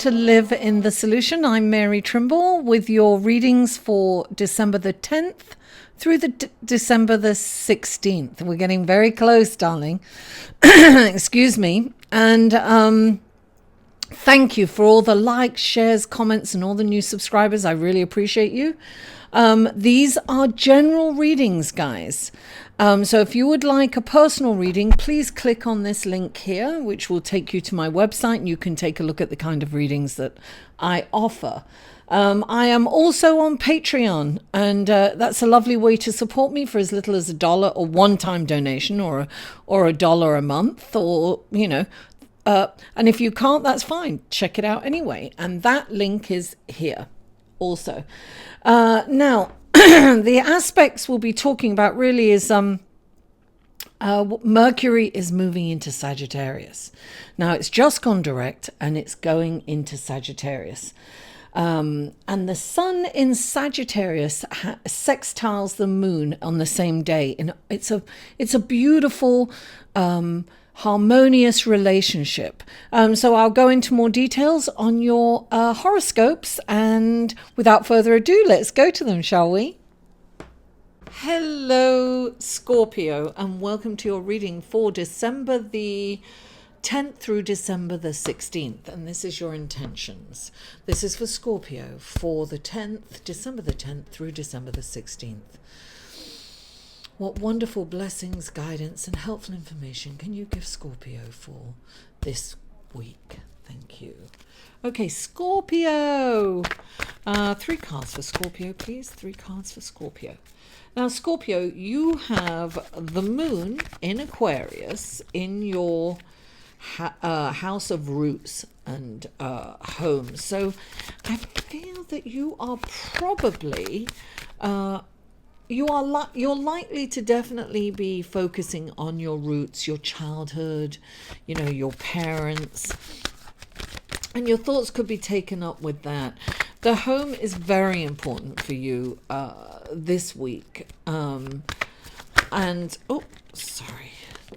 to Live in the Solution. I'm Mary Trimble with your readings for December the 10th through the December the 16th. We're getting very close, darling. Excuse me. And thank you for all the likes, shares, comments, and all the new subscribers. I really appreciate you. These are general readings, guys. So if you would like a personal reading, please click on this link here, which will take you to my website, and you can take a look at the kind of readings that I offer. I am also on Patreon, and that's a lovely way to support me for as little as $1 or one-time donation, or $1 a month, or and if you can't, that's fine. Check it out anyway, and that link is here also. Now, the aspects we'll be talking about really is Mercury is moving into Sagittarius. Now, it's just gone direct and it's going into Sagittarius. And the sun in Sagittarius sextiles the moon on the same day. And it's a beautiful, harmonious relationship. So I'll go into more details on your horoscopes, and without further ado, let's go to them, shall we? Hello, Scorpio, and welcome to your reading for December the 10th through December the 16th, and this is your intentions. This is for Scorpio for the 10th, December the 10th through December the 16th. What wonderful blessings, guidance, and helpful information can you give Scorpio for this week? Thank you. Okay, Scorpio. 3 cards for Scorpio, please. 3 cards for Scorpio. Now, Scorpio, you have the moon in Aquarius in your house of roots and home. So I feel that you are probably... You're likely to definitely be focusing on your roots, your childhood, your parents, and your thoughts could be taken up with that. The home is very important for you this week.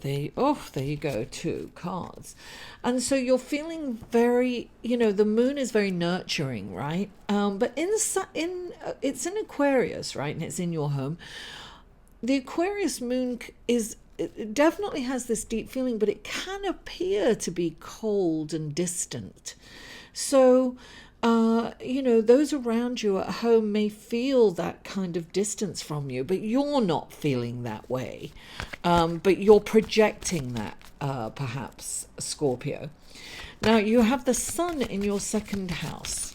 There you go, 2 cards. And so you're feeling very, the moon is very nurturing, right? But it's in Aquarius, right? And it's in your home. The Aquarius moon it definitely has this deep feeling, but it can appear to be cold and distant. So, those around you at home may feel that kind of distance from you, but you're not feeling that way. But you're projecting that, perhaps, Scorpio. Now, you have the sun in your 2nd house,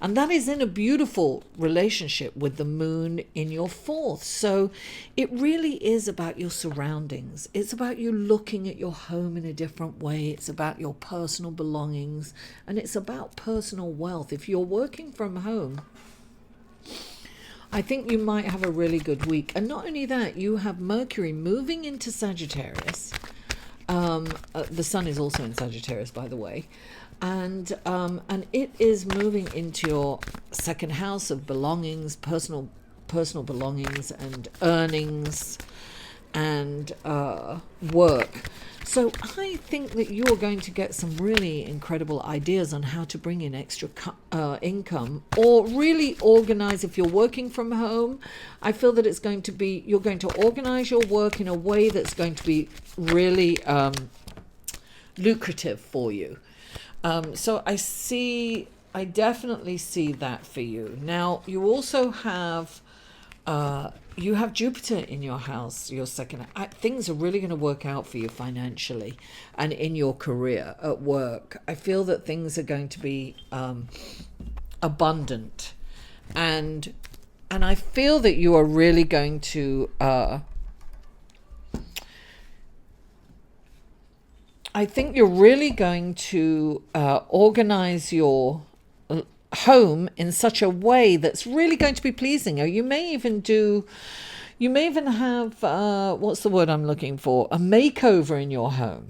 and that is in a beautiful relationship with the moon in your 4th. So it really is about your surroundings. It's about you looking at your home in a different way. It's about your personal belongings, and it's about personal wealth. If you're working from home, I think you might have a really good week. And not only that, you have Mercury moving into Sagittarius. The sun is also in Sagittarius, by the way. And it is moving into your 2nd house of belongings, personal belongings, and earnings, and work. So I think that you're going to get some really incredible ideas on how to bring in extra income, or really organize. If you're working from home, I feel that you're going to organize your work in a way that's going to be really lucrative for you. So I definitely see that for you. Now, you also have Jupiter in your house, your 2nd. Things are really going to work out for you financially and in your career at work. I feel that things are going to be abundant, and I feel that you are really going to I think you're really going to organize your home in such a way that's really going to be pleasing. Or you may even have, what's the word I'm looking for? A makeover in your home.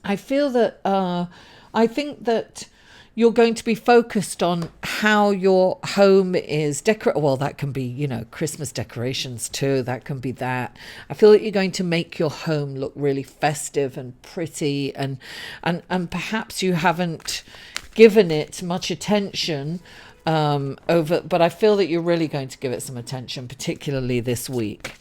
I feel that, I think that you're going to be focused on how your home is decorated. Well, that can be, Christmas decorations too. That can be that. I feel that you're going to make your home look really festive and pretty, and perhaps you haven't, given it much attention but I feel that you're really going to give it some attention, particularly this week.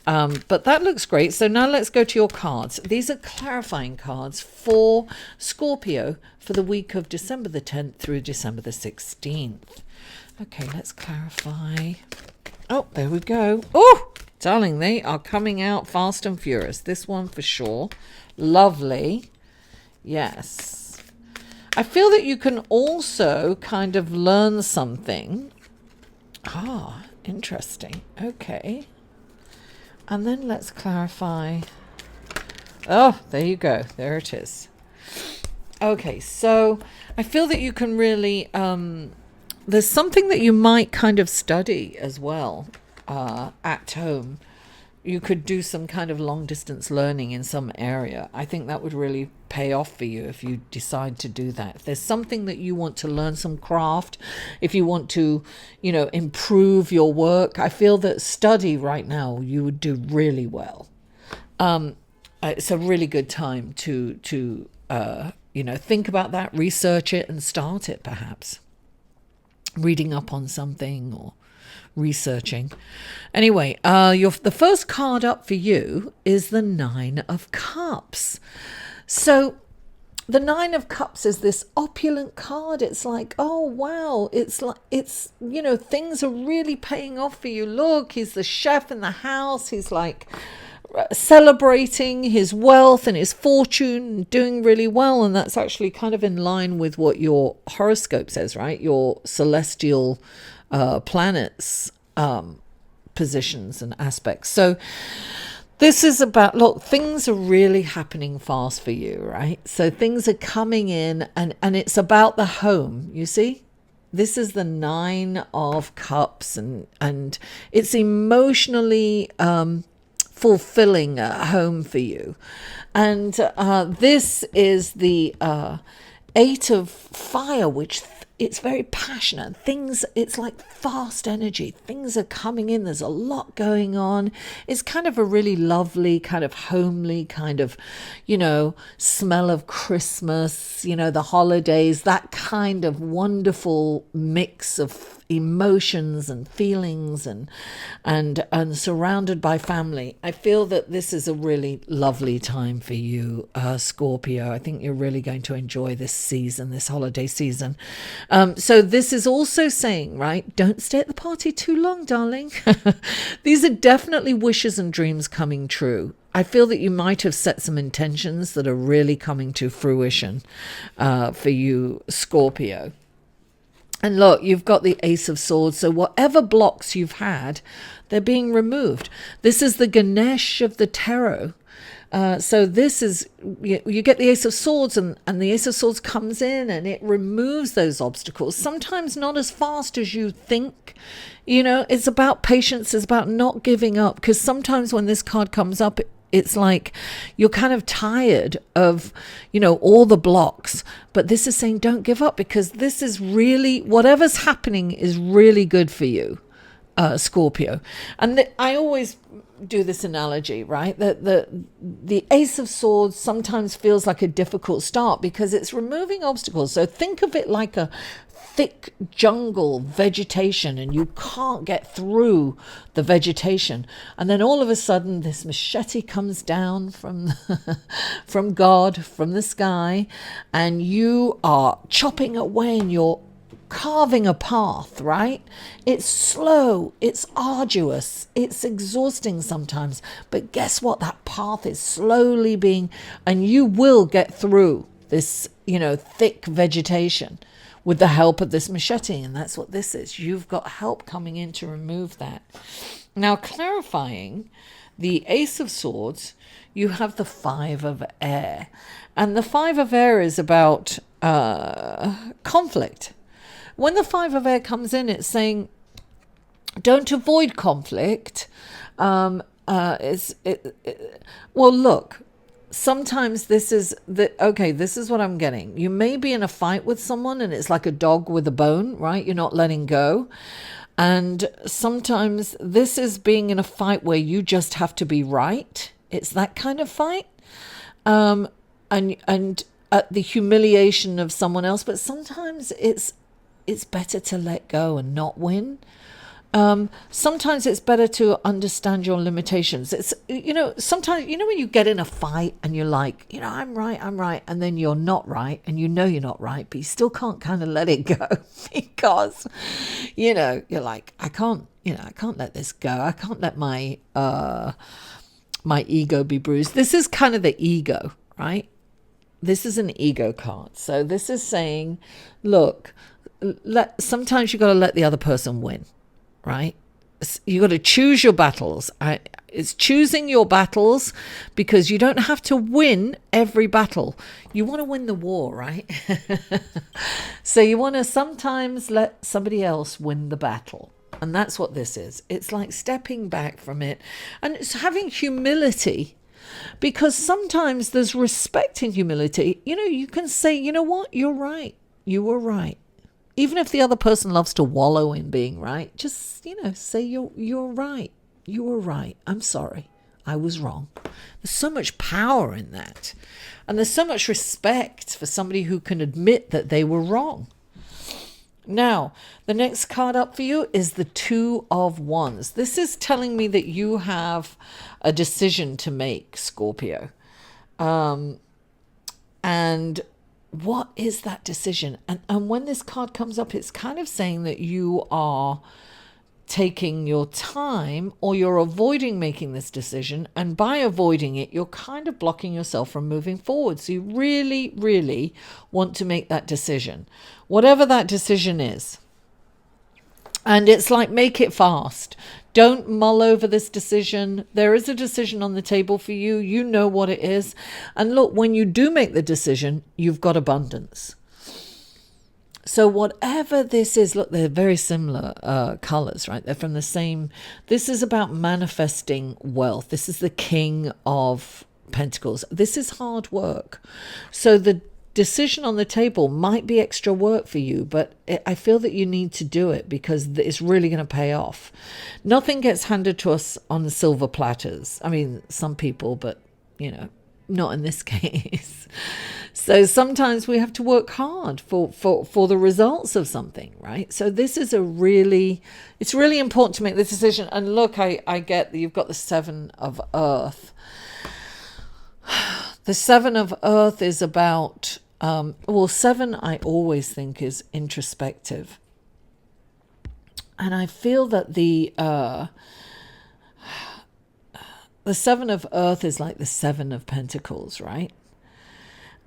But that looks great. So now let's go to your cards. These are clarifying cards for Scorpio for the week of December the 10th through December the 16th. Okay, let's clarify. Oh, there we go. Oh, darling, they are coming out fast and furious. This one for sure. Lovely. Yes. I feel that you can also kind of learn something. Ah, interesting. Okay. And then let's clarify. Oh, there you go. There it is. Okay, so I feel that you can really, there's something that you might kind of study as well at home. You could do some kind of long distance learning in some area. I think that would really pay off for you if you decide to do that. If there's something that you want to learn, some craft, if you want to, improve your work, I feel that study right now, you would do really well. It's a really good time to think about that, research it and start it perhaps. Reading up on something or researching. Anyway, the first card up for you is the Nine of Cups. So the Nine of Cups is this opulent card. It's like, oh wow, it's things are really paying off for you. Look, he's the chef in the house. He's like celebrating his wealth and his fortune, doing really well, and that's actually kind of in line with what your horoscope says, right? Your celestial planets positions and aspects. So this is about, look, things are really happening fast for you, right? So things are coming in and it's about the home, you see? This is the Nine of Cups and it's emotionally fulfilling at home for you. And this is the Eight of Fire, which it's very passionate. It's like fast energy. Things are coming in. There's a lot going on. It's kind of a really lovely, kind of homely, kind of, smell of Christmas, the holidays, that kind of wonderful mix of emotions and feelings and surrounded by family. I feel that this is a really lovely time for you, Scorpio. I think you're really going to enjoy this season, this holiday season. So this is also saying, right, don't stay at the party too long, darling. These are definitely wishes and dreams coming true. I feel that you might have set some intentions that are really coming to fruition for you, Scorpio. And look, you've got the Ace of Swords. So whatever blocks you've had, they're being removed. This is the Ganesh of the tarot. So this is, you get the Ace of Swords and the Ace of Swords comes in and it removes those obstacles. Sometimes not as fast as you think. It's about patience. It's about not giving up. Because sometimes when this card comes up, it's like you're kind of tired of, all the blocks. But this is saying don't give up, because this is really, whatever's happening is really good for you, Scorpio. And I always do this analogy, right? The Ace of Swords sometimes feels like a difficult start because it's removing obstacles. So think of it like a thick jungle vegetation and you can't get through the vegetation, and then all of a sudden this machete comes down from God, from the sky, and you are chopping away and you're carving a path, right? It's slow, it's arduous, it's exhausting sometimes, but guess what? That path is slowly and you will get through this, thick vegetation with the help of this machete. And that's what this is. You've got help coming in to remove that. Now, clarifying the Ace of Swords, you have the Five of Air. And the Five of Air is about conflict. When the Five of Air comes in, it's saying don't avoid conflict. Well, look, sometimes this is what I'm getting. You may be in a fight with someone and it's like a dog with a bone, right? You're not letting go. And sometimes this is being in a fight where you just have to be right. It's that kind of fight. And at the humiliation of someone else, but sometimes it's better to let go and not win. Sometimes it's better to understand your limitations. It's, sometimes, when you get in a fight and you're like, I'm right. And then you're not right. And you're not right, but you still can't kind of let it go because, you're like, I can't let this go. I can't let my ego be bruised. This is kind of the ego, right? This is an ego card. So this is saying, look, sometimes you got to let the other person win. Right? You got to choose your battles. It's choosing your battles because you don't have to win every battle. You want to win the war, right? So you want to sometimes let somebody else win the battle. And that's what this is. It's like stepping back from it. And it's having humility, because sometimes there's respect in humility. You can say, you know what? You're right. You were right. Even if the other person loves to wallow in being right, just, say you're right. You were right. I'm sorry. I was wrong. There's so much power in that. And there's so much respect for somebody who can admit that they were wrong. Now, the next card up for you is the Two of Wands. This is telling me that you have a decision to make, Scorpio. And what is that decision? And when this card comes up, it's kind of saying that you are taking your time, or you're avoiding making this decision. And by avoiding it, you're kind of blocking yourself from moving forward. So you really, really want to make that decision, whatever that decision is. And it's like, make it fast. Don't mull over this decision. There is a decision on the table for you. You know what it is. And look, when you do make the decision, you've got abundance. So whatever this is, look, they're very similar colors, right? They're from the same. This is about manifesting wealth. This is the King of Pentacles. This is hard work. So the decision on the table might be extra work for you, but I feel that you need to do it because it's really going to pay off. Nothing gets handed to us on silver platters. I mean, some people, but not in this case. So sometimes we have to work hard for the results of something, right? So this is it's really important to make this decision. And look, I get that you've got the Seven of Earth. The Seven of Earth is about, seven I always think is introspective. And I feel that the Seven of Earth is like the Seven of Pentacles, right?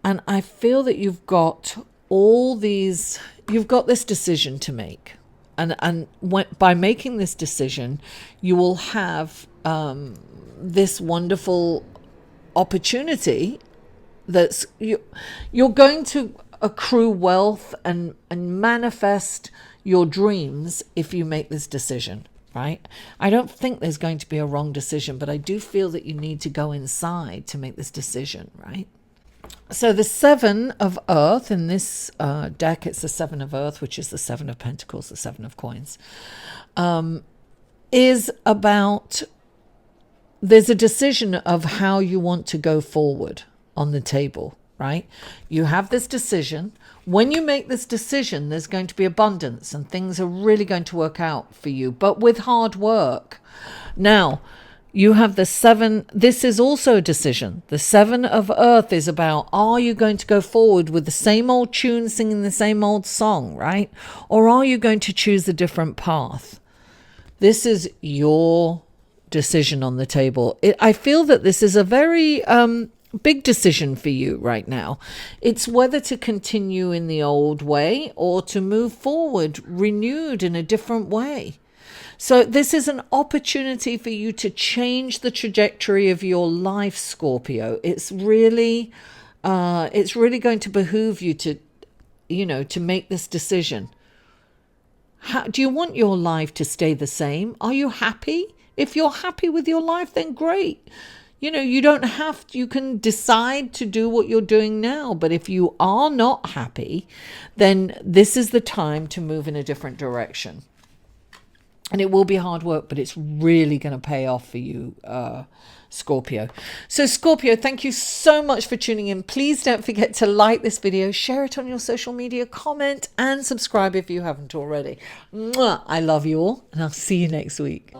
And I feel that you've got this decision to make. And by making this decision, you will have this wonderful opportunity that's you're going to accrue wealth and manifest your dreams if you make this decision, right? I don't think there's going to be a wrong decision, but I do feel that you need to go inside to make this decision, right? So the Seven of Earth in this deck, it's the Seven of Earth, which is the Seven of Pentacles, the Seven of Coins, is about, there's a decision of how you want to go forward on the table, right? You have this decision. When you make this decision, there's going to be abundance and things are really going to work out for you, but with hard work. Now, you have the Seven. This is also a decision. The Seven of Earth is about, are you going to go forward with the same old tune, singing the same old song, right? Or are you going to choose a different path? This is your decision on the table. I feel that this is a very big decision for you right now. It's whether to continue in the old way or to move forward renewed in a different way. So this is an opportunity for you to change the trajectory of your life, Scorpio. It's really going to behoove you to make this decision. Do you want your life to stay the same? Are you happy? If you're happy with your life, then great. You can decide to do what you're doing now. But if you are not happy, then this is the time to move in a different direction. And it will be hard work, but it's really going to pay off for you, Scorpio. So Scorpio, thank you so much for tuning in. Please don't forget to like this video, share it on your social media, comment, and subscribe if you haven't already. Mwah! I love you all, and I'll see you next week.